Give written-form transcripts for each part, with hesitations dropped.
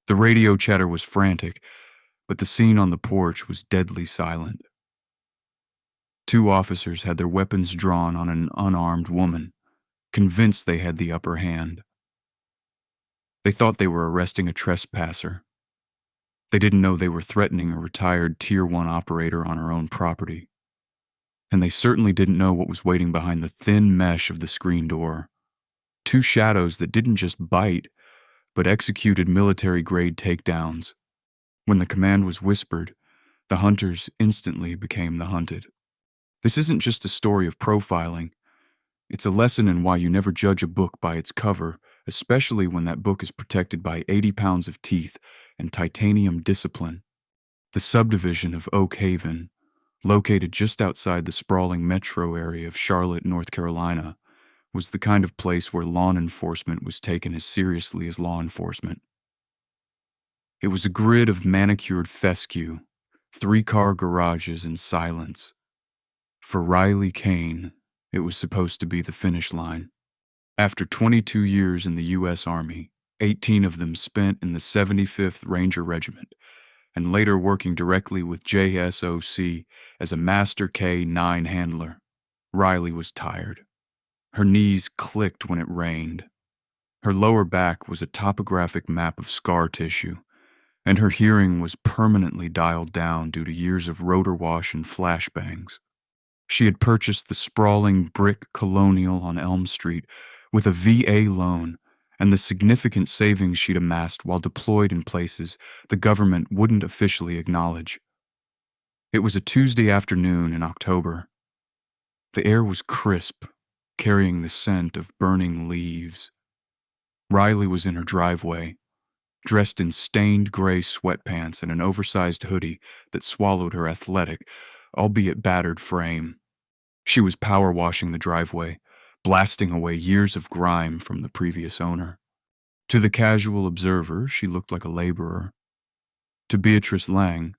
The radio chatter was frantic, but the scene on the porch was deadly silent. Two officers had their weapons drawn on an unarmed woman, convinced they had the upper hand. They thought they were arresting a trespasser. They didn't know they were threatening a retired Tier 1 operator on her own property. And they certainly didn't know what was waiting behind the thin mesh of the screen door. Two shadows that didn't just bite, but executed military-grade takedowns. When the command was whispered, the hunters instantly became the hunted. This isn't just a story of profiling. It's a lesson in why you never judge a book by its cover, especially when that book is protected by 80 pounds of teeth and titanium discipline. The subdivision of Oak Haven, located just outside the sprawling metro area of Charlotte, North Carolina, was the kind of place where law enforcement was taken as seriously as law enforcement. It was a grid of manicured fescue, 3-car garages, and silence. For Riley Kane, it was supposed to be the finish line. After 22 years in the U.S. Army, 18 of them spent in the 75th Ranger Regiment, and later working directly with JSOC as a Master K9 handler, Riley was tired. Her knees clicked when it rained. Her lower back was a topographic map of scar tissue, and her hearing was permanently dialed down due to years of rotor wash and flashbangs. She had purchased the sprawling brick colonial on Elm Street with a VA loan and the significant savings she'd amassed while deployed in places the government wouldn't officially acknowledge. It was a Tuesday afternoon in October. The air was crisp, carrying the scent of burning leaves. Riley was in her driveway, dressed in stained gray sweatpants and an oversized hoodie that swallowed her athletic, albeit battered frame. She was power washing the driveway, blasting away years of grime from the previous owner. To the casual observer, she looked like a laborer. To Beatrice Lang,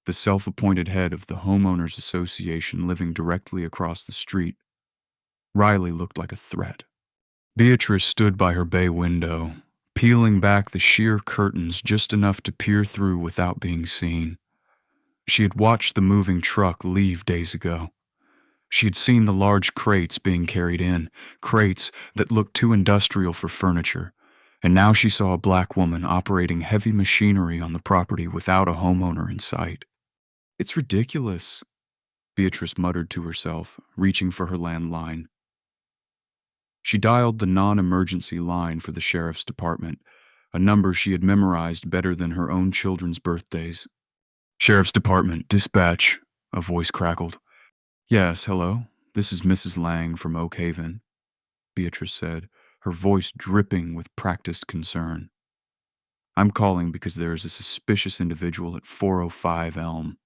the self-appointed head of the Homeowners Association living directly across the street, Riley looked like a threat. Beatrice stood by her bay window, peeling back the sheer curtains just enough to peer through without being seen. She had watched the moving truck leave days ago. She had seen the large crates being carried in, crates that looked too industrial for furniture, and now she saw a black woman operating heavy machinery on the property without a homeowner in sight. "It's ridiculous," Beatrice muttered to herself, reaching for her landline. She dialed the non-emergency line for the sheriff's department, a number she had memorized better than her own children's birthdays. "Sheriff's Department, dispatch," a voice crackled. "Yes, hello. This is Mrs. Lang from Oak Haven," Beatrice said, her voice dripping with practiced concern. "I'm calling because there is a suspicious individual at 405 Elm.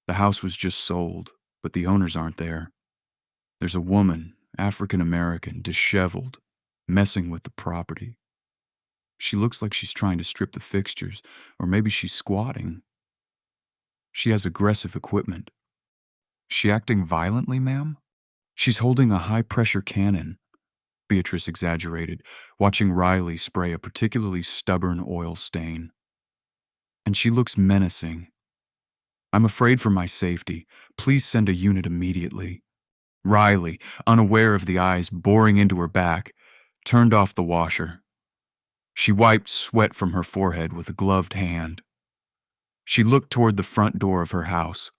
The house was just sold, but the owners aren't there. There's a woman, African American, disheveled, messing with the property. She looks like she's trying to strip the fixtures, or maybe she's squatting. She has aggressive equipment." "She acting violently, ma'am?" "She's holding a high-pressure cannon," Beatrice exaggerated, watching Riley spray a particularly stubborn oil stain. "And she looks menacing. I'm afraid for my safety. Please send a unit immediately." Riley, unaware of the eyes boring into her back, turned off the washer. She wiped sweat from her forehead with a gloved hand. She looked toward the front door of her house.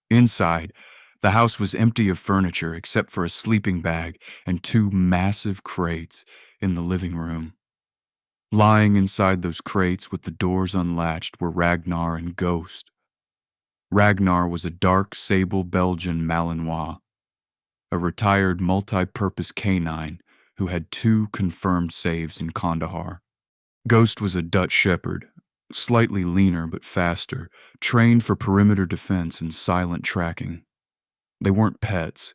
Inside, the house was empty of furniture except for a sleeping bag and 2 massive crates in the living room. Lying inside those crates with the doors unlatched were Ragnar and Ghost. Ragnar was a dark sable Belgian Malinois, a retired multi-purpose canine who had 2 confirmed saves in Kandahar. Ghost was a Dutch shepherd, slightly leaner but faster, trained for perimeter defense and silent tracking. They weren't pets.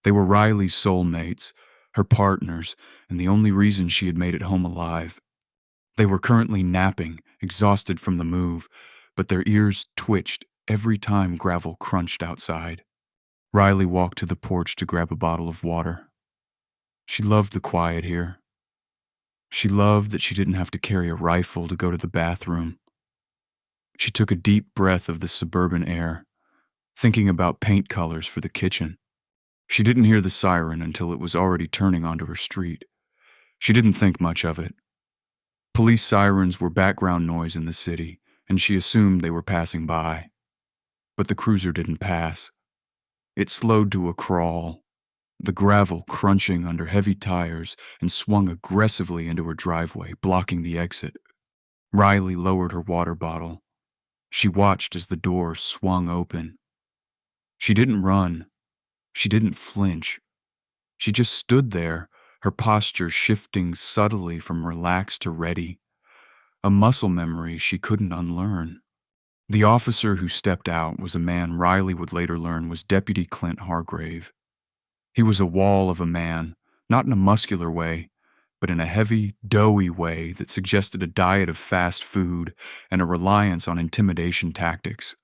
They were Riley's soulmates, her partners, and the only reason she had made it home alive. They were currently napping, exhausted from the move, but their ears twitched every time gravel crunched outside. Riley walked to the porch to grab a bottle of water. She loved the quiet here. She loved that she didn't have to carry a rifle to go to the bathroom. She took a deep breath of the suburban air, thinking about paint colors for the kitchen. She didn't hear the siren until it was already turning onto her street. She didn't think much of it. Police sirens were background noise in the city, and she assumed they were passing by. But the cruiser didn't pass. It slowed to a crawl, the gravel crunching under heavy tires, and swung aggressively into her driveway, blocking the exit. Riley lowered her water bottle. She watched as the door swung open. She didn't run. She didn't flinch. She just stood there, her posture shifting subtly from relaxed to ready, a muscle memory she couldn't unlearn. The officer who stepped out was a man Riley would later learn was Deputy Clint Hargrave. He was a wall of a man, not in a muscular way, but in a heavy, doughy way that suggested a diet of fast food and a reliance on intimidation tactics.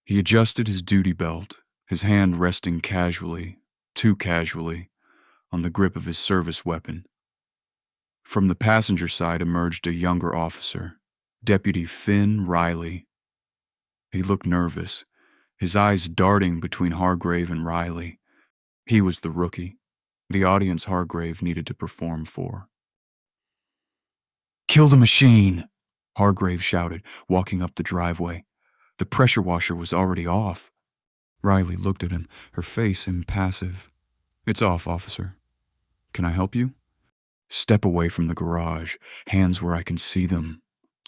He adjusted his duty belt, his hand resting casually, too casually, on the grip of his service weapon. From the passenger side emerged a younger officer, Deputy Finn Riley. He looked nervous, his eyes darting between Hargrave and Riley. He was the rookie, the audience Hargrave needed to perform for. "Kill the machine!" Hargrave shouted, walking up the driveway. The pressure washer was already off. Riley looked at him, her face impassive. "It's off, officer. Can I help you?" "Step away from the garage, hands where I can see them,"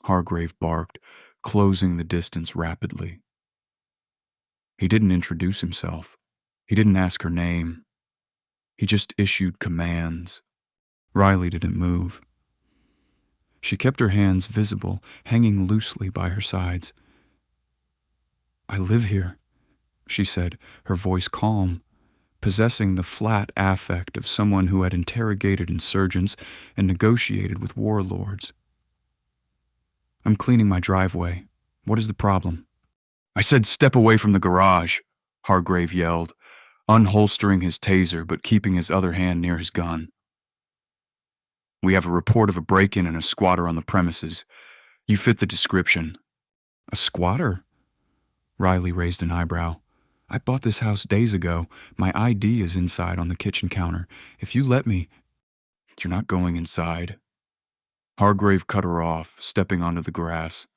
Hargrave barked, closing the distance rapidly. He didn't introduce himself. He didn't ask her name. He just issued commands. Riley didn't move. She kept her hands visible, hanging loosely by her sides. "I live here," she said, her voice calm, possessing the flat affect of someone who had interrogated insurgents and negotiated with warlords. "I'm cleaning my driveway. What is the problem?" "I said step away from the garage," Hargrave yelled, unholstering his taser but keeping his other hand near his gun. "We have a report of a break-in and a squatter on the premises. You fit the description." "A squatter?" Riley raised an eyebrow. "I bought this house days ago. My ID is inside on the kitchen counter. If you let me—" "You're not going inside." Hargrave cut her off, stepping onto the grass.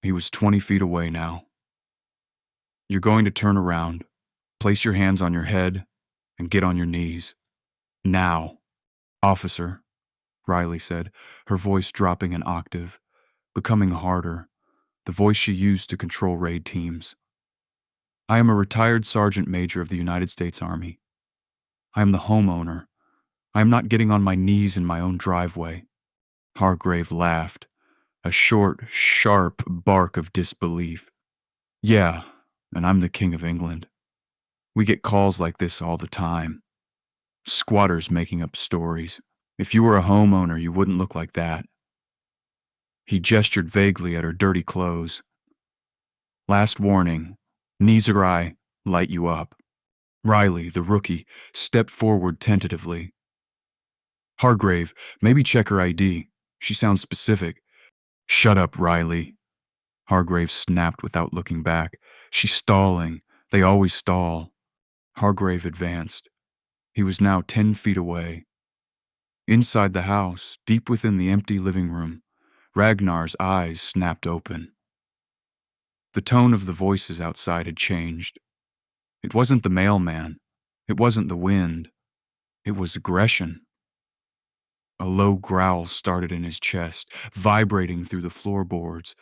He was 20 feet away now. "You're going to turn around, place your hands on your head, and get on your knees. Now." "Officer," Riley said, her voice dropping an octave, becoming harder, the voice she used to control raid teams. "I am a retired sergeant major of the United States Army. I am the homeowner. I am not getting on my knees in my own driveway." Hargrave laughed, a short, sharp bark of disbelief. "Yeah, and I'm the King of England. We get calls like this all the time. Squatters making up stories. If you were a homeowner, you wouldn't look like that." He gestured vaguely at her dirty clothes. "Last warning, knees or I light you up." Riley, the rookie, stepped forward tentatively. "Hargrave, maybe check her ID. She sounds specific." "Shut up, Riley." Hargrave snapped without looking back. "She's stalling. They always stall." Hargrave advanced. He was now 10 feet away. Inside the house, deep within the empty living room, Ragnar's eyes snapped open. The tone of the voices outside had changed. It wasn't the mailman. It wasn't the wind. It was aggression. A low growl started in his chest, vibrating through the floorboards.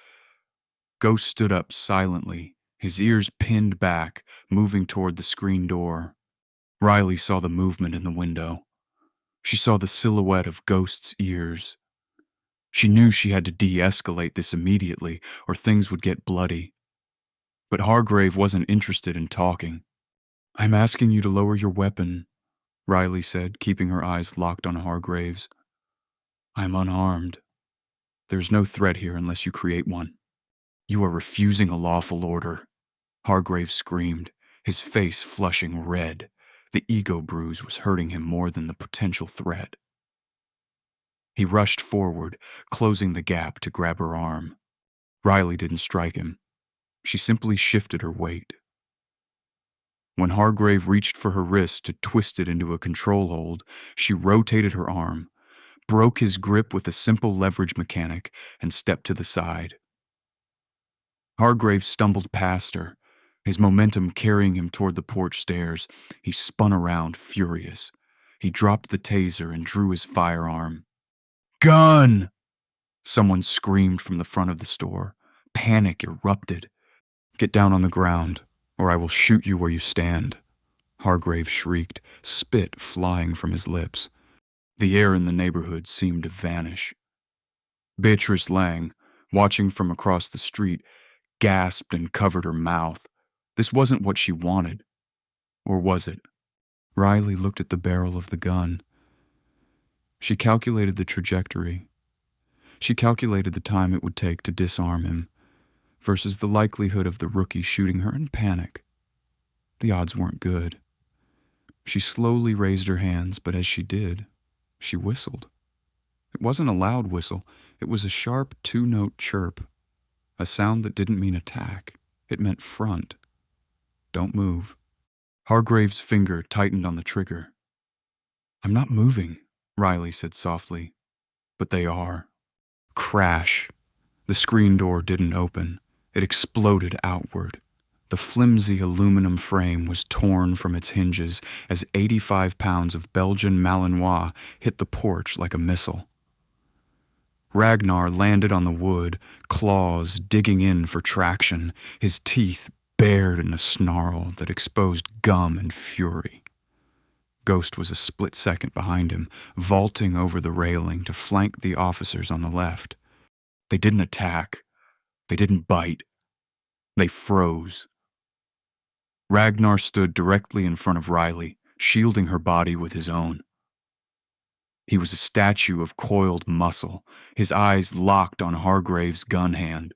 Ghost stood up silently, his ears pinned back, moving toward the screen door. Riley saw the movement in the window. She saw the silhouette of Ghost's ears. She knew she had to de-escalate this immediately, or things would get bloody. But Hargrave wasn't interested in talking. "I'm asking you to lower your weapon," Riley said, keeping her eyes locked on Hargrave's. "I'm unarmed. There's no threat here unless you create one." "You are refusing a lawful order," Hargrave screamed, his face flushing red. The ego bruise was hurting him more than the potential threat. He rushed forward, closing the gap to grab her arm. Riley didn't strike him. She simply shifted her weight. When Hargrave reached for her wrist to twist it into a control hold, she rotated her arm, broke his grip with a simple leverage mechanic, and stepped to the side. Hargrave stumbled past her, his momentum carrying him toward the porch stairs. He spun around, furious. He dropped the taser and drew his firearm. "Gun!" Someone screamed from the front of the store. Panic erupted. "Get down on the ground, or I will shoot you where you stand," Hargrave shrieked, spit flying from his lips. The air in the neighborhood seemed to vanish. Beatrice Lang, watching from across the street, gasped and covered her mouth. This wasn't what she wanted. Or was it? Riley looked at the barrel of the gun. She calculated the trajectory. She calculated the time it would take to disarm him versus the likelihood of the rookie shooting her in panic. The odds weren't good. She slowly raised her hands, but as she did, she whistled. It wasn't a loud whistle. It was a sharp two-note chirp, a sound that didn't mean attack. It meant front. Don't move. Hargrave's finger tightened on the trigger. "I'm not moving," Riley said softly. "But they are." Crash. The screen door didn't open. It exploded outward. The flimsy aluminum frame was torn from its hinges as 85 pounds of Belgian Malinois hit the porch like a missile. Ragnar landed on the wood, claws digging in for traction, his teeth bared in a snarl that exposed gum and fury. Ghost was a split second behind him, vaulting over the railing to flank the officers on the left. They didn't attack. They didn't bite. They froze. Ragnar stood directly in front of Riley, shielding her body with his own. He was a statue of coiled muscle, his eyes locked on Hargrave's gun hand.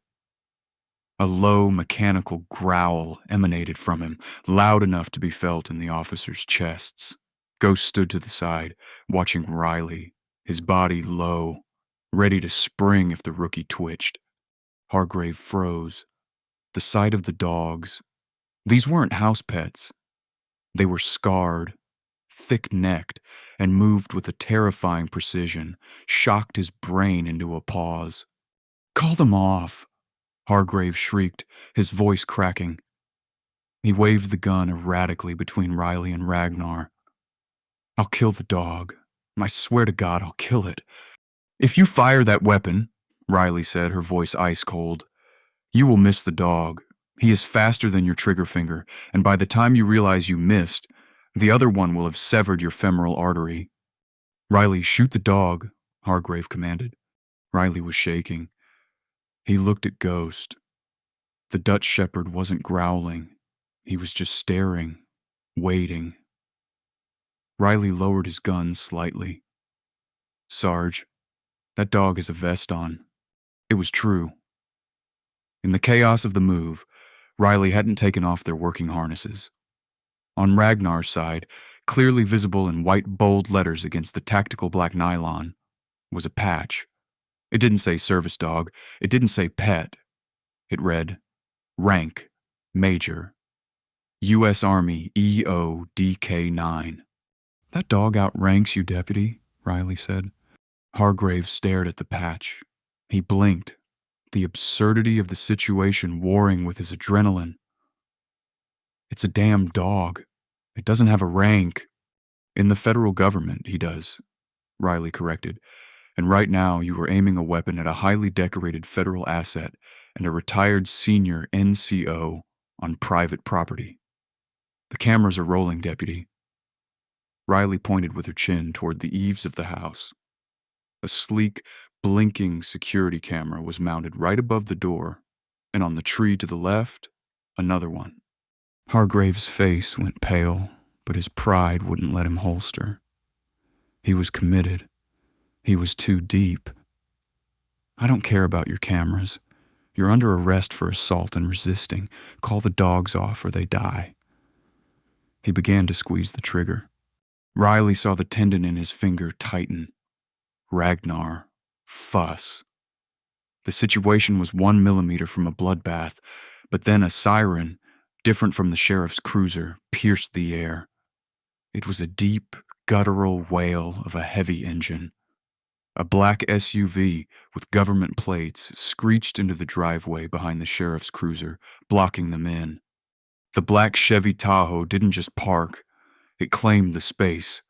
A low, mechanical growl emanated from him, loud enough to be felt in the officers' chests. Ghost stood to the side, watching Riley, his body low, ready to spring if the rookie twitched. Hargrave froze. The sight of the dogs. These weren't house pets. They were scarred, thick-necked, and moved with a terrifying precision, shocked his brain into a pause. "Call them off!" Hargrave shrieked, his voice cracking. He waved the gun erratically between Riley and Ragnar. "I'll kill the dog. I swear to God I'll kill it. If you fire that weapon," Riley said, her voice ice-cold, "you will miss the dog. He is faster than your trigger finger, and by the time you realize you missed, the other one will have severed your femoral artery." "Riley, shoot the dog," Hargrave commanded. Riley was shaking. He looked at Ghost. The Dutch shepherd wasn't growling. He was just staring, waiting. Riley lowered his gun slightly. "Sarge, that dog has a vest on." It was true. In the chaos of the move, Riley hadn't taken off their working harnesses. On Ragnar's side, clearly visible in white bold letters against the tactical black nylon, was a patch. It didn't say service dog. It didn't say pet. It read, Rank, Major, U.S. Army EOD K9. "That dog outranks you, Deputy," Riley said. Hargrave stared at the patch. He blinked, the absurdity of the situation warring with his adrenaline. "It's a damn dog. It doesn't have a rank." "In the federal government, he does," Riley corrected. "And right now you were aiming a weapon at a highly decorated federal asset and a retired senior NCO on private property. The cameras are rolling, Deputy." Riley pointed with her chin toward the eaves of the house. A sleek, blinking security camera was mounted right above the door, and on the tree to the left, another one. Hargrave's face went pale, but his pride wouldn't let him holster. He was committed. He was too deep. "I don't care about your cameras. You're under arrest for assault and resisting. Call the dogs off or they die." He began to squeeze the trigger. Riley saw the tendon in his finger tighten. Ragnar. Fuss. The situation was 1 millimeter from a bloodbath, but then a siren, different from the sheriff's cruiser, pierced the air. It was a deep, guttural wail of a heavy engine. A black SUV with government plates screeched into the driveway behind the sheriff's cruiser, blocking them in. The black Chevy Tahoe didn't just park, it claimed the space.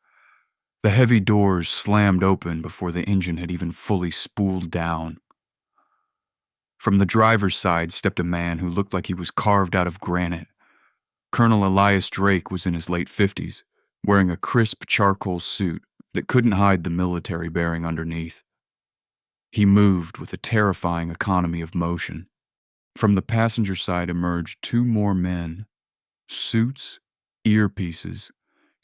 The heavy doors slammed open before the engine had even fully spooled down. From the driver's side stepped a man who looked like he was carved out of granite. Colonel Elias Drake was in his late 50s, wearing a crisp charcoal suit that couldn't hide the military bearing underneath. He moved with a terrifying economy of motion. From the passenger side emerged 2 more men, suits, earpieces,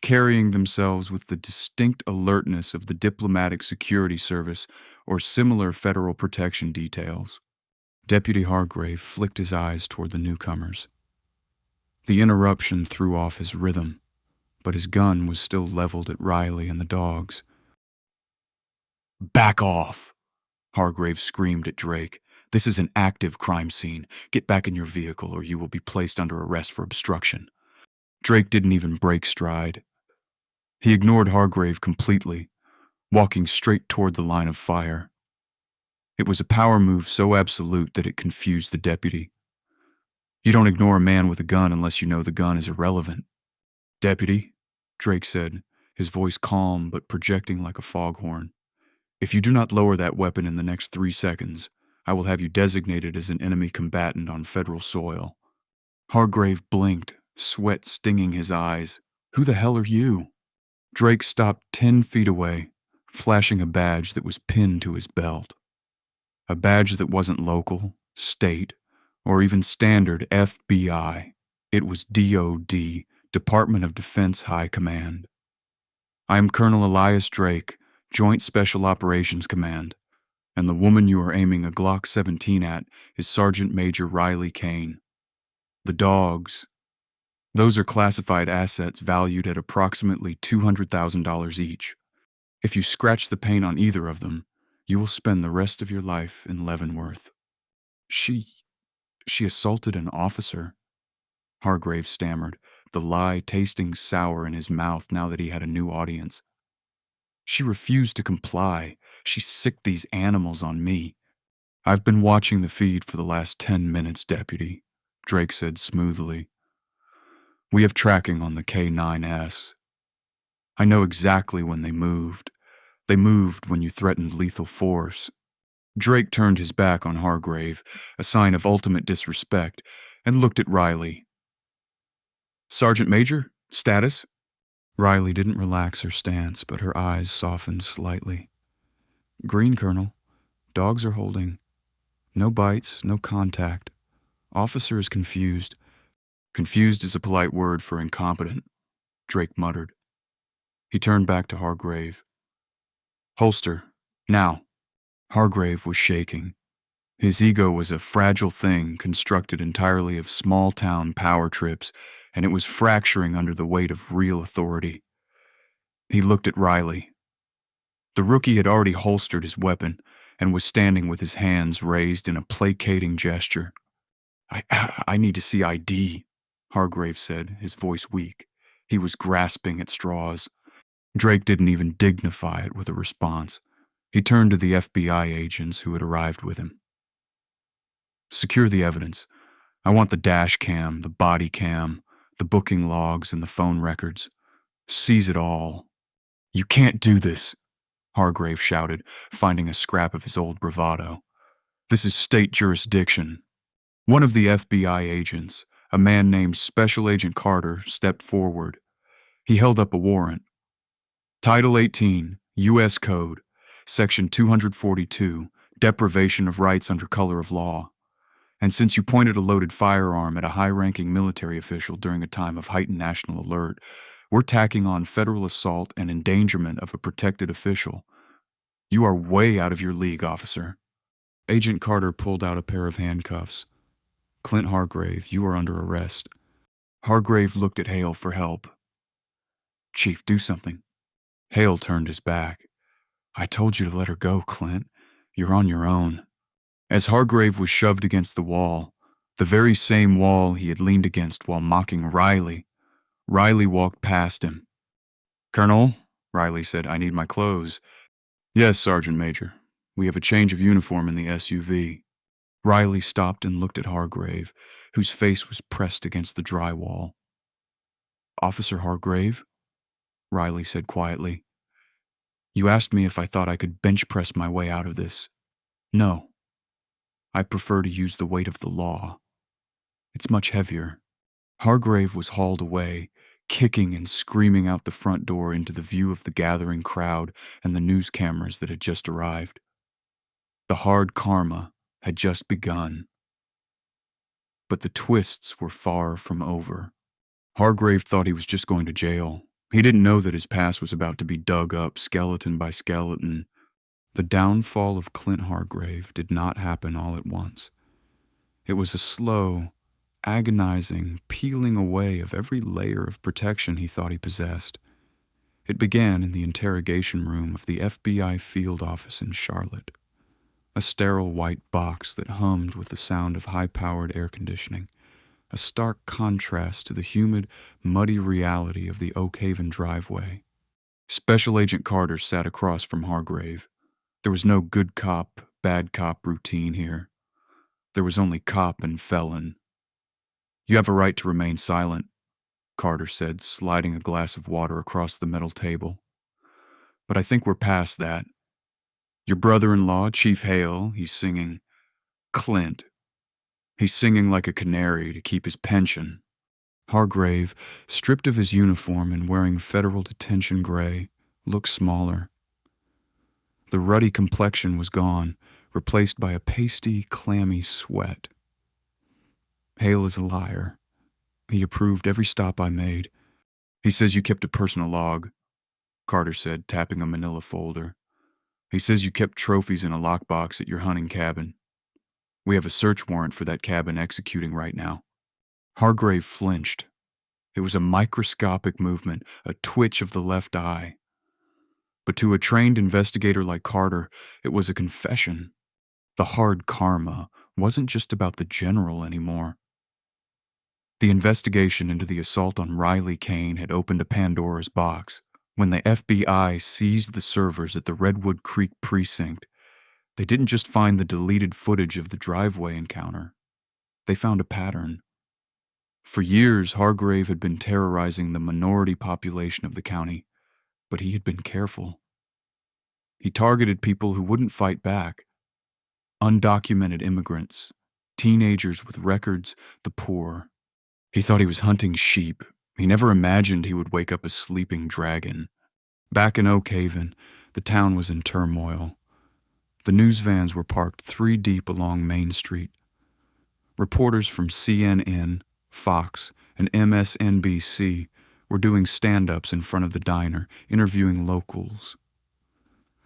carrying themselves with the distinct alertness of the Diplomatic Security Service or similar federal protection details. Deputy Hargrave flicked his eyes toward the newcomers. The interruption threw off his rhythm, but his gun was still leveled at Riley and the dogs. "Back off!" Hargrave screamed at Drake. "This is an active crime scene. Get back in your vehicle or you will be placed under arrest for obstruction." Drake didn't even break stride. He ignored Hargrave completely, walking straight toward the line of fire. It was a power move so absolute that it confused the deputy. You don't ignore a man with a gun unless you know the gun is irrelevant. "Deputy," Drake said, his voice calm but projecting like a foghorn, "if you do not lower that weapon in the next 3 seconds, I will have you designated as an enemy combatant on federal soil." Hargrave blinked, sweat stinging his eyes. "Who the hell are you?" Drake stopped 10 feet away, flashing a badge that was pinned to his belt. A badge that wasn't local, state, or even standard FBI. It was DOD, Department of Defense High Command. "I am Colonel Elias Drake, Joint Special Operations Command, and the woman you are aiming a Glock 17 at is Sergeant Major Riley Kane. The dogs, those are classified assets valued at approximately $200,000 each. If you scratch the paint on either of them, you will spend the rest of your life in Leavenworth." She assaulted an officer," Hargrave stammered, the lie tasting sour in his mouth now that he had a new audience. "She refused to comply. She sicked these animals on me." "I've been watching the feed for the last 10 minutes, Deputy," Drake said smoothly. "We have tracking on the K9S. I know exactly when they moved. They moved when you threatened lethal force." Drake turned his back on Hargrave, a sign of ultimate disrespect, and looked at Riley. "Sergeant Major, status?" Riley didn't relax her stance, but her eyes softened slightly. "Green, Colonel. Dogs are holding. No bites, no contact. Officer is confused." "Confused is a polite word for incompetent," Drake muttered. He turned back to Hargrave. "Holster, now." Hargrave was shaking. His ego was a fragile thing constructed entirely of small-town power trips, and it was fracturing under the weight of real authority. He looked at Riley. The rookie had already holstered his weapon and was standing with his hands raised in a placating gesture. I need to see ID," Hargrave said, his voice weak. He was grasping at straws. Drake didn't even dignify it with a response. He turned to the FBI agents who had arrived with him. "Secure the evidence. I want the dash cam, the body cam, the booking logs, and the phone records. Seize it all." "You can't do this," Hargrave shouted, finding a scrap of his old bravado. "This is state jurisdiction." One of the FBI agents, a man named Special Agent Carter, stepped forward. He held up a warrant. "Title 18, U.S. Code, Section 242, Deprivation of Rights under Color of Law. And since you pointed a loaded firearm at a high-ranking military official during a time of heightened national alert, we're tacking on federal assault and endangerment of a protected official. You are way out of your league, officer." Agent Carter pulled out a pair of handcuffs. "Clint Hargrave, you are under arrest." Hargrave looked at Hale for help. "Chief, do something." Hale turned his back. I told you to let her go, Clint. You're on your own. As Hargrave was shoved against the wall, the very same wall he had leaned against while mocking Riley, Riley walked past him. Colonel, Riley said, I need my clothes. Yes, Sergeant Major. We have a change of uniform in the SUV. Riley stopped and looked at Hargrave, whose face was pressed against the drywall. Officer Hargrave, Riley said quietly. You asked me if I thought I could bench press my way out of this. No. I prefer to use the weight of the law. It's much heavier. Hargrave was hauled away, kicking and screaming out the front door into the view of the gathering crowd and the news cameras that had just arrived. The hard karma had just begun. But the twists were far from over. Hargrave thought he was just going to jail. He didn't know that his past was about to be dug up skeleton by skeleton. The downfall of Clint Hargrave did not happen all at once. It was a slow, agonizing peeling away of every layer of protection he thought he possessed. It began in the interrogation room of the FBI field office in Charlotte, a sterile white box that hummed with the sound of high-powered air conditioning, a stark contrast to the humid, muddy reality of the Oak Haven driveway. Special Agent Carter sat across from Hargrave. There was no good cop, bad cop routine here. There was only cop and felon. You have a right to remain silent, Carter said, sliding a glass of water across the metal table. But I think we're past that. Your brother-in-law, Chief Hale, he's singing. Clint. He's singing like a canary to keep his pension. Hargrave, stripped of his uniform and wearing federal detention gray, looked smaller. The ruddy complexion was gone, replaced by a pasty, clammy sweat. Hale is a liar. He approved every stop I made. He says you kept a personal log, Carter said, tapping a manila folder. He says you kept trophies in a lockbox at your hunting cabin. We have a search warrant for that cabin executing right now. Hargrave flinched. It was a microscopic movement, a twitch of the left eye. But to a trained investigator like Carter, it was a confession. The hard karma wasn't just about the general anymore. The investigation into the assault on Riley Kane had opened a Pandora's box. When the FBI seized the servers at the Redwood Creek precinct, they didn't just find the deleted footage of the driveway encounter. They found a pattern. For years, Hargrave had been terrorizing the minority population of the county, but he had been careful. He targeted people who wouldn't fight back. Undocumented immigrants, teenagers with records, the poor. He thought he was hunting sheep. He never imagined he would wake up a sleeping dragon. Back in Oak Haven, the town was in turmoil. The news vans were parked 3 deep along Main Street. Reporters from CNN, Fox, and MSNBC were doing stand-ups in front of the diner, interviewing locals.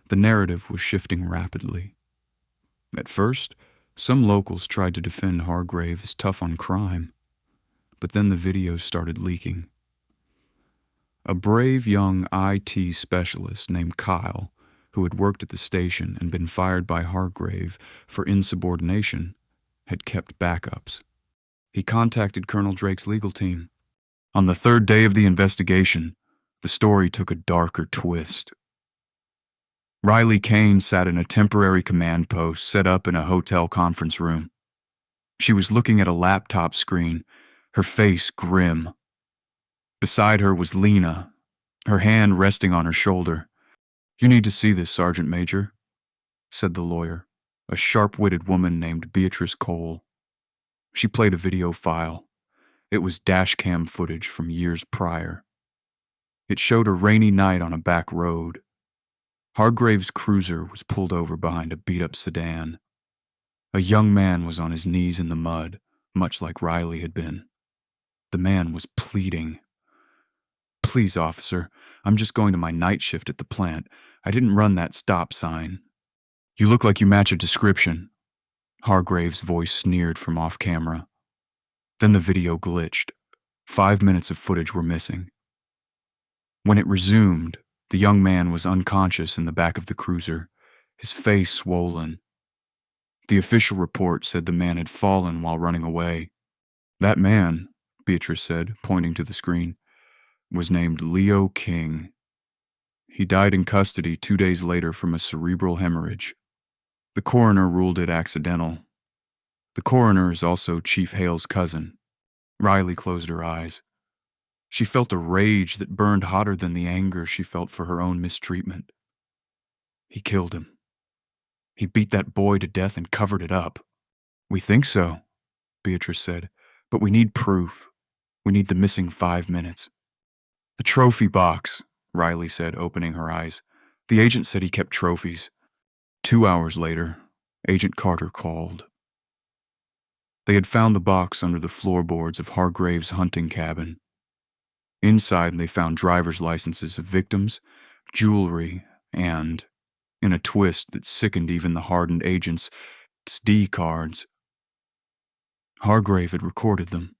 The narrative was shifting rapidly. At first, some locals tried to defend Hargrave as tough on crime, but then the videos started leaking. A brave young IT specialist named Kyle, who had worked at the station and been fired by Hargrave for insubordination, had kept backups. He contacted Colonel Drake's legal team. On the 3rd day of the investigation, the story took a darker twist. Riley Kane sat in a temporary command post set up in a hotel conference room. She was looking at a laptop screen, her face grim. Beside her was Lena, her hand resting on her shoulder. You need to see this, Sergeant Major, said the lawyer, a sharp-witted woman named Beatrice Cole. She played a video file. It was dashcam footage from years prior. It showed a rainy night on a back road. Hargrave's cruiser was pulled over behind a beat-up sedan. A young man was on his knees in the mud, much like Riley had been. The man was pleading. Please, officer, I'm just going to my night shift at the plant. I didn't run that stop sign. You look like you match a description. Hargrave's voice sneered from off camera. Then the video glitched. 5 minutes of footage were missing. When it resumed, The young man was unconscious in the back of the cruiser, his face swollen. The official report said the man had fallen while running away. That man, Beatrice said, pointing to the screen, was named Leo King. He died in custody 2 days later from a cerebral hemorrhage. The coroner ruled it accidental. The coroner is also Chief Hale's cousin. Riley closed her eyes. She felt a rage that burned hotter than the anger she felt for her own mistreatment. He killed him. He beat that boy to death and covered it up. We think so, Beatrice said, but we need proof. We need the missing 5 minutes. The trophy box, Riley said, opening her eyes. The agent said he kept trophies. 2 hours later, Agent Carter called. They had found the box under the floorboards of Hargrave's hunting cabin. Inside, they found driver's licenses of victims, jewelry, and, in a twist that sickened even the hardened agents, SD cards. Hargrave had recorded them.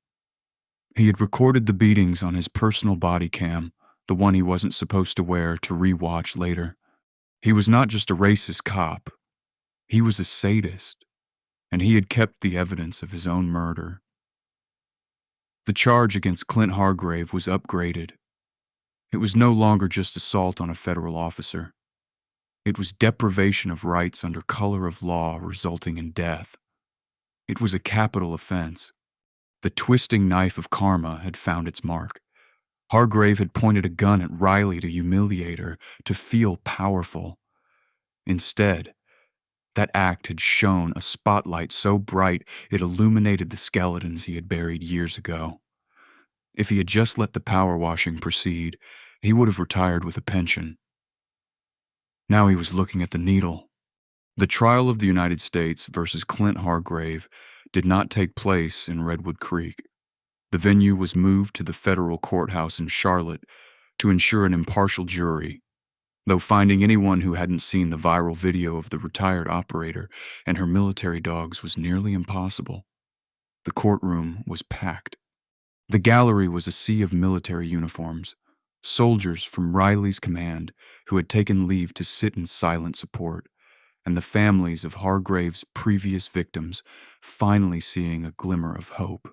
He had recorded the beatings on his personal body cam, the one he wasn't supposed to wear to re-watch later. He was not just a racist cop. He was a sadist, and he had kept the evidence of his own murder. The charge against Clint Hargrave was upgraded. It was no longer just assault on a federal officer. It was deprivation of rights under color of law resulting in death. It was a capital offense. The twisting knife of karma had found its mark. Hargrave had pointed a gun at Riley to humiliate her, to feel powerful. Instead, that act had shone a spotlight so bright it illuminated the skeletons he had buried years ago. If he had just let the power washing proceed, he would have retired with a pension. Now he was looking at the needle. The trial of the United States versus Clint Hargrave did not take place in Redwood Creek. The venue was moved to the federal courthouse in Charlotte to ensure an impartial jury, though finding anyone who hadn't seen the viral video of the retired operator and her military dogs was nearly impossible. The courtroom was packed. The gallery was a sea of military uniforms, soldiers from Riley's command who had taken leave to sit in silent support, and the families of Hargrave's previous victims finally seeing a glimmer of hope.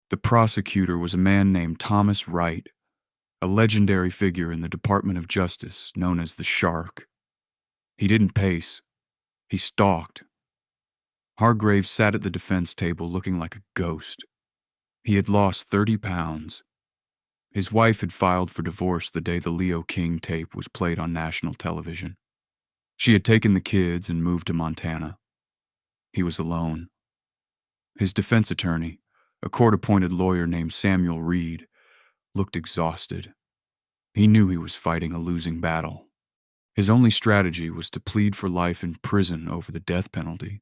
The prosecutor was a man named Thomas Wright, a legendary figure in the Department of Justice known as the Shark. He didn't pace. He stalked. Hargrave sat at the defense table looking like a ghost. He had lost 30 pounds. His wife had filed for divorce the day the Leo King tape was played on national television. She had taken the kids and moved to Montana. He was alone. His defense attorney, a court-appointed lawyer named Samuel Reed, looked exhausted. He knew he was fighting a losing battle. His only strategy was to plead for life in prison over the death penalty,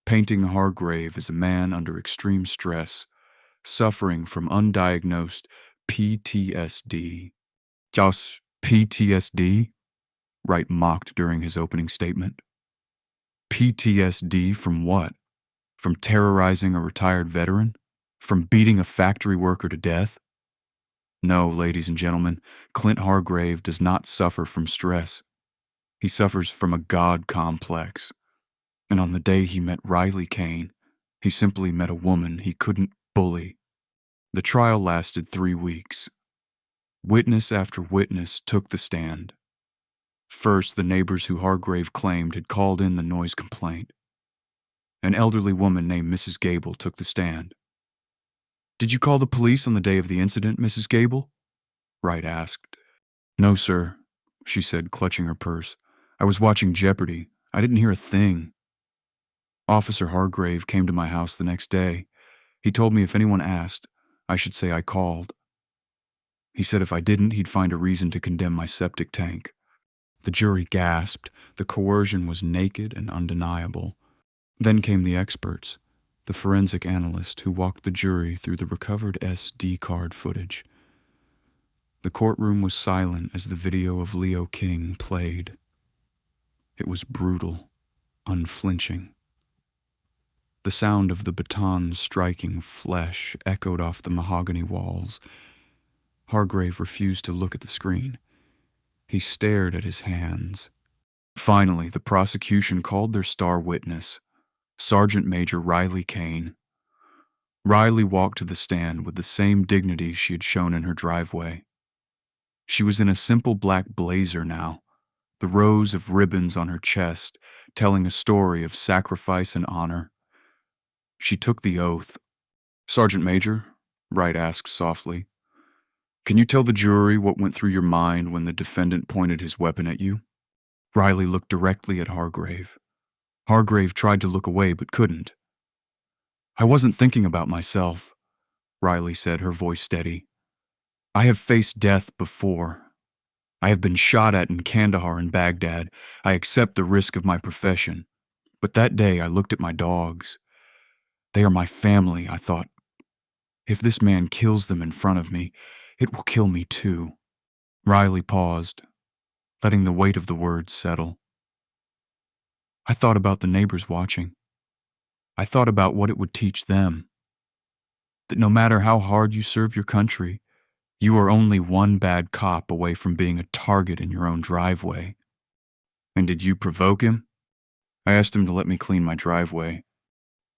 painting Hargrave as a man under extreme stress, suffering from undiagnosed PTSD. Just PTSD? Wright mocked during his opening statement. PTSD from what? From terrorizing a retired veteran? From beating a factory worker to death? No, ladies and gentlemen, Clint Hargrave does not suffer from stress. He suffers from a God complex. And on the day he met Riley Kane, he simply met a woman he couldn't bully. The trial lasted 3 weeks. Witness after witness took the stand. First, the neighbors who Hargrave claimed had called in the noise complaint. An elderly woman named Mrs. Gable took the stand. "Did you call the police on the day of the incident, Mrs. Gable?" Wright asked. "No, sir," she said, clutching her purse. "I was watching Jeopardy. I didn't hear a thing. Officer Hargrave came to my house the next day. He told me if anyone asked, I should say I called. He said if I didn't, he'd find a reason to condemn my septic tank." The jury gasped. The coercion was naked and undeniable. Then came the experts, the forensic analyst who walked the jury through the recovered SD card footage. The courtroom was silent as the video of Leo King played. It was brutal, unflinching. The sound of the baton striking flesh echoed off the mahogany walls. Hargrave refused to look at the screen. He stared at his hands. Finally, the prosecution called their star witness, Sergeant Major Riley Kane. Riley walked to the stand with the same dignity she had shown in her driveway. She was in a simple black blazer now, the rows of ribbons on her chest telling a story of sacrifice and honor. She took the oath. "Sergeant Major," Wright asked softly, "can you tell the jury what went through your mind when the defendant pointed his weapon at you?" Riley looked directly at Hargrave. Hargrave tried to look away but couldn't. "I wasn't thinking about myself," Riley said, her voice steady. "I have faced death before. I have been shot at in Kandahar and Baghdad. I accept the risk of my profession. But that day I looked at my dogs. They are my family, I thought. If this man kills them in front of me, it will kill me too." Riley paused, letting the weight of the words settle. "I thought about the neighbors watching. I thought about what it would teach them. That no matter how hard you serve your country, you are only one bad cop away from being a target in your own driveway." "And did you provoke him?" "I asked him to let me clean my driveway."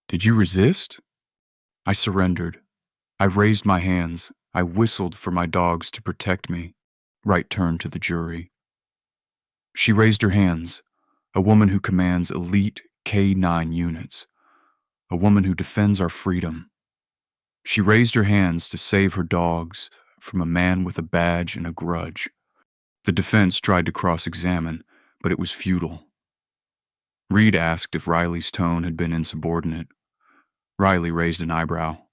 "Did you resist?" "I surrendered. I raised my hands. I whistled for my dogs to protect me." Wright turned to the jury. "She raised her hands, a woman who commands elite K9 units, a woman who defends our freedom. She raised her hands to save her dogs from a man with a badge and a grudge." The defense tried to cross-examine, but it was futile. Reed asked if Riley's tone had been insubordinate. Riley raised an eyebrow.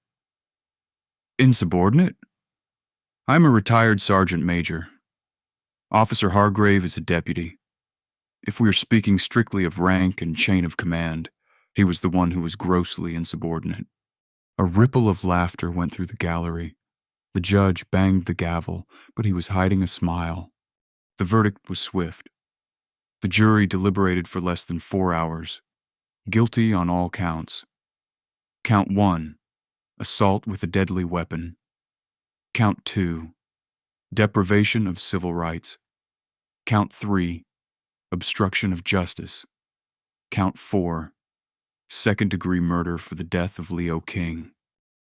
"Insubordinate? I'm a retired sergeant major. Officer Hargrave is a deputy. If we are speaking strictly of rank and chain of command, he was the one who was grossly insubordinate." A ripple of laughter went through the gallery. The judge banged the gavel, but he was hiding a smile. The verdict was swift. The jury deliberated for less than 4 hours. Guilty on all counts. Count 1, assault with a deadly weapon. Count 2, deprivation of civil rights. Count 3, obstruction of justice. Count 4, second-degree murder for the death of Leo King.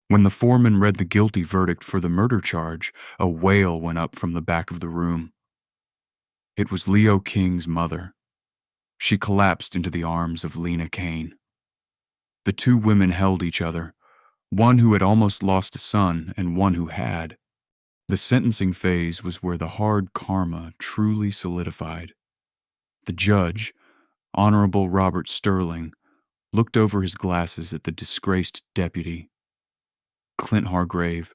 When the foreman read the guilty verdict for the murder charge, a wail went up from the back of the room. It was Leo King's mother. She collapsed into the arms of Lena Kane. The two women held each other, one who had almost lost a son and one who had. The sentencing phase was where the hard karma truly solidified. The judge, Honorable Robert Sterling, looked over his glasses at the disgraced deputy. "Clint Hargrave,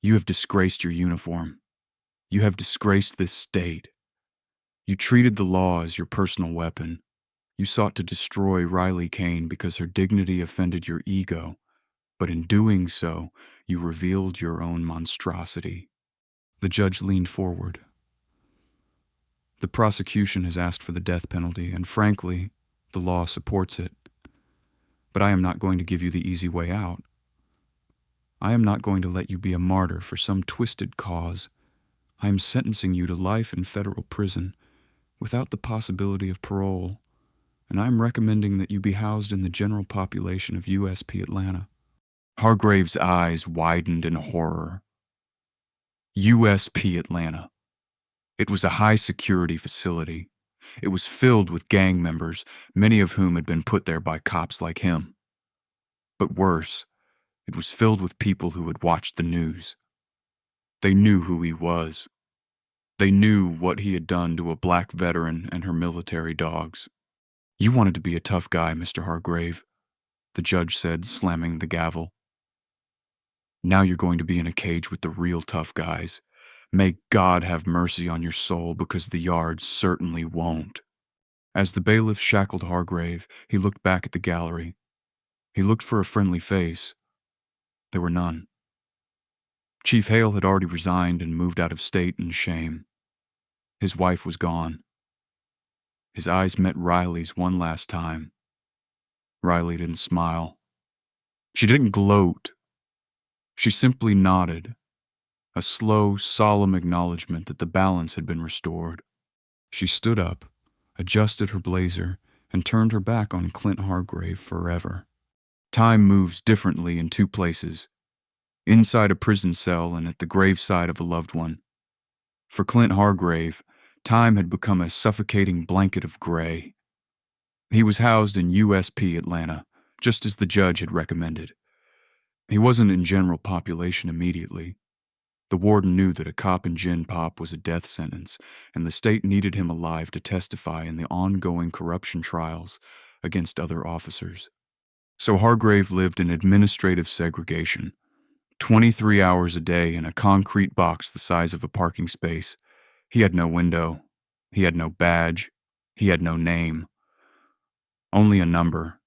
you have disgraced your uniform. You have disgraced this state. You treated the law as your personal weapon. You sought to destroy Riley Kane because her dignity offended your ego, but in doing so, you revealed your own monstrosity." The judge leaned forward. "The prosecution has asked for the death penalty, and frankly, the law supports it. But I am not going to give you the easy way out. I am not going to let you be a martyr for some twisted cause. I am sentencing you to life in federal prison without the possibility of parole, and I am recommending that you be housed in the general population of USP Atlanta." Hargrave's eyes widened in horror. USP Atlanta. It was a high-security facility. It was filled with gang members, many of whom had been put there by cops like him. But worse, it was filled with people who had watched the news. They knew who he was. They knew what he had done to a black veteran and her military dogs. "You wanted to be a tough guy, Mr. Hargrave," the judge said, slamming the gavel. "Now you're going to be in a cage with the real tough guys. May God have mercy on your soul, because the yard certainly won't." As the bailiff shackled Hargrave, he looked back at the gallery. He looked for a friendly face. There were none. Chief Hale had already resigned and moved out of state in shame. His wife was gone. His eyes met Riley's one last time. Riley didn't smile. She didn't gloat. She simply nodded, a slow, solemn acknowledgement that the balance had been restored. She stood up, adjusted her blazer, and turned her back on Clint Hargrave forever. Time moves differently in two places, inside a prison cell and at the graveside of a loved one. For Clint Hargrave, time had become a suffocating blanket of gray. He was housed in USP Atlanta, just as the judge had recommended. He wasn't in general population immediately. The warden knew that a cop in gin pop was a death sentence, and the state needed him alive to testify in the ongoing corruption trials against other officers. So Hargrave lived in administrative segregation, 23 hours a day in a concrete box the size of a parking space. He had no window. He had no badge. He had no name. Only a number.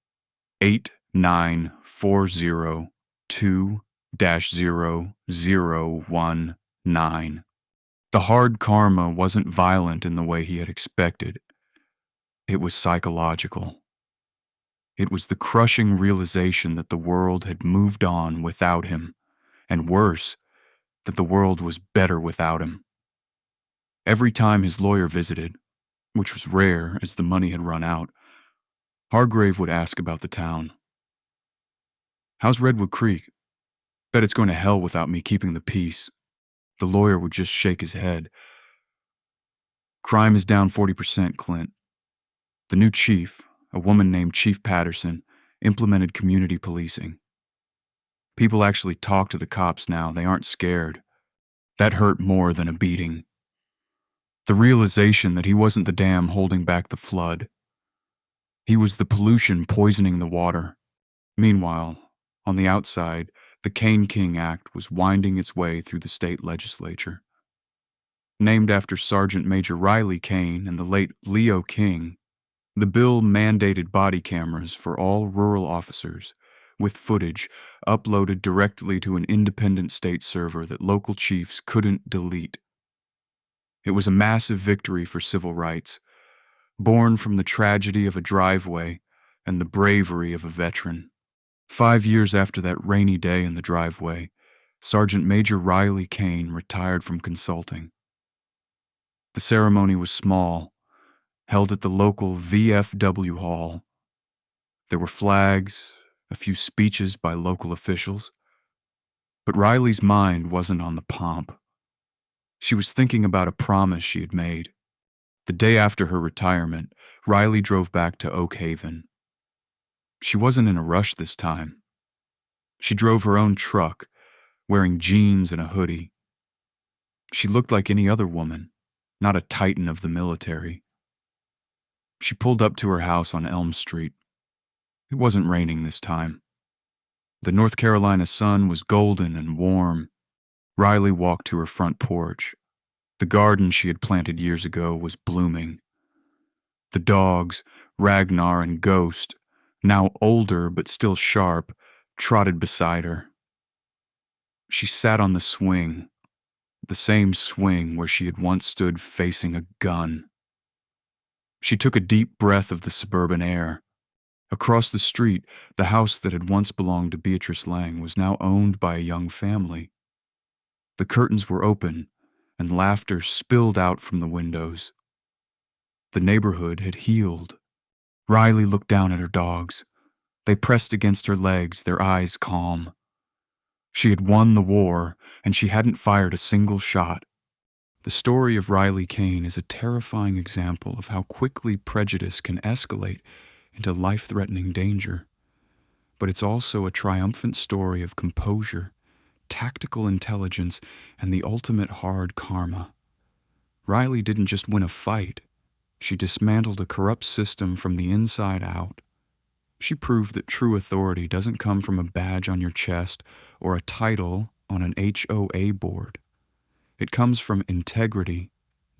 89402-0019. The hard karma wasn't violent in the way he had expected. It was psychological. It was the crushing realization that the world had moved on without him, and worse, that the world was better without him. Every time his lawyer visited, which was rare as the money had run out, Hargrave would ask about the town. "How's Redwood Creek? Bet it's going to hell without me keeping the peace." The lawyer would just shake his head. "Crime is down 40%, Clint. The new chief, a woman named Chief Patterson, implemented community policing. People actually talk to the cops now. They aren't scared." That hurt more than a beating. The realization that he wasn't the dam holding back the flood. He was the pollution poisoning the water. Meanwhile, on the outside, the Kane King Act was winding its way through the state legislature. Named after Sergeant Major Riley Kane and the late Leo King, the bill mandated body cameras for all rural officers, with footage uploaded directly to an independent state server that local chiefs couldn't delete. It was a massive victory for civil rights, born from the tragedy of a driveway and the bravery of a veteran. 5 years after that rainy day in the driveway, Sergeant Major Riley Kane retired from consulting. The ceremony was small, held at the local VFW hall. There were flags, a few speeches by local officials. But Riley's mind wasn't on the pomp. She was thinking about a promise she had made. The day after her retirement, Riley drove back to Oak Haven. She wasn't in a rush this time. She drove her own truck, wearing jeans and a hoodie. She looked like any other woman, not a titan of the military. She pulled up to her house on Elm Street. It wasn't raining this time. The North Carolina sun was golden and warm. Riley walked to her front porch. The garden she had planted years ago was blooming. The dogs, Ragnar and Ghost, now older but still sharp, trotted beside her. She sat on the swing, the same swing where she had once stood facing a gun. She took a deep breath of the suburban air. Across the street, the house that had once belonged to Beatrice Lang was now owned by a young family. The curtains were open, and laughter spilled out from the windows. The neighborhood had healed. Riley looked down at her dogs. They pressed against her legs, their eyes calm. She had won the war, and she hadn't fired a single shot. The story of Riley Kane is a terrifying example of how quickly prejudice can escalate into life-threatening danger. But it's also a triumphant story of composure, tactical intelligence, and the ultimate hard karma. Riley didn't just win a fight. She dismantled a corrupt system from the inside out. She proved that true authority doesn't come from a badge on your chest or a title on an HOA board. It comes from integrity,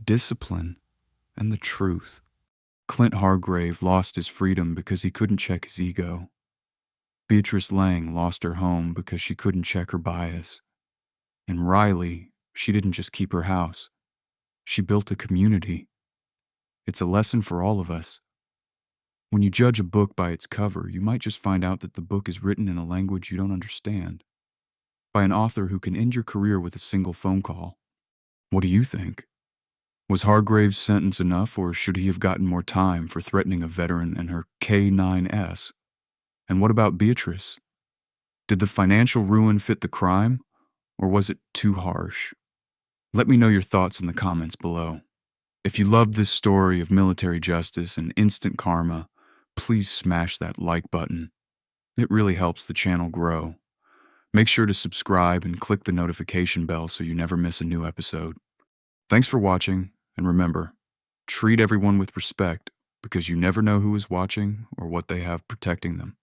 discipline, and the truth. Clint Hargrave lost his freedom because he couldn't check his ego. Beatrice Lang lost her home because she couldn't check her bias. And Riley, she didn't just keep her house. She built a community. It's a lesson for all of us. When you judge a book by its cover, you might just find out that the book is written in a language you don't understand, by an author who can end your career with a single phone call. What do you think? Was Hargrave's sentence enough, or should he have gotten more time for threatening a veteran and her K9S? And what about Beatrice? Did the financial ruin fit the crime, or was it too harsh? Let me know your thoughts in the comments below. If you loved this story of military justice and instant karma, please smash that like button. It really helps the channel grow. Make sure to subscribe and click the notification bell so you never miss a new episode. Thanks for watching, and remember, treat everyone with respect because you never know who is watching or what they have protecting them.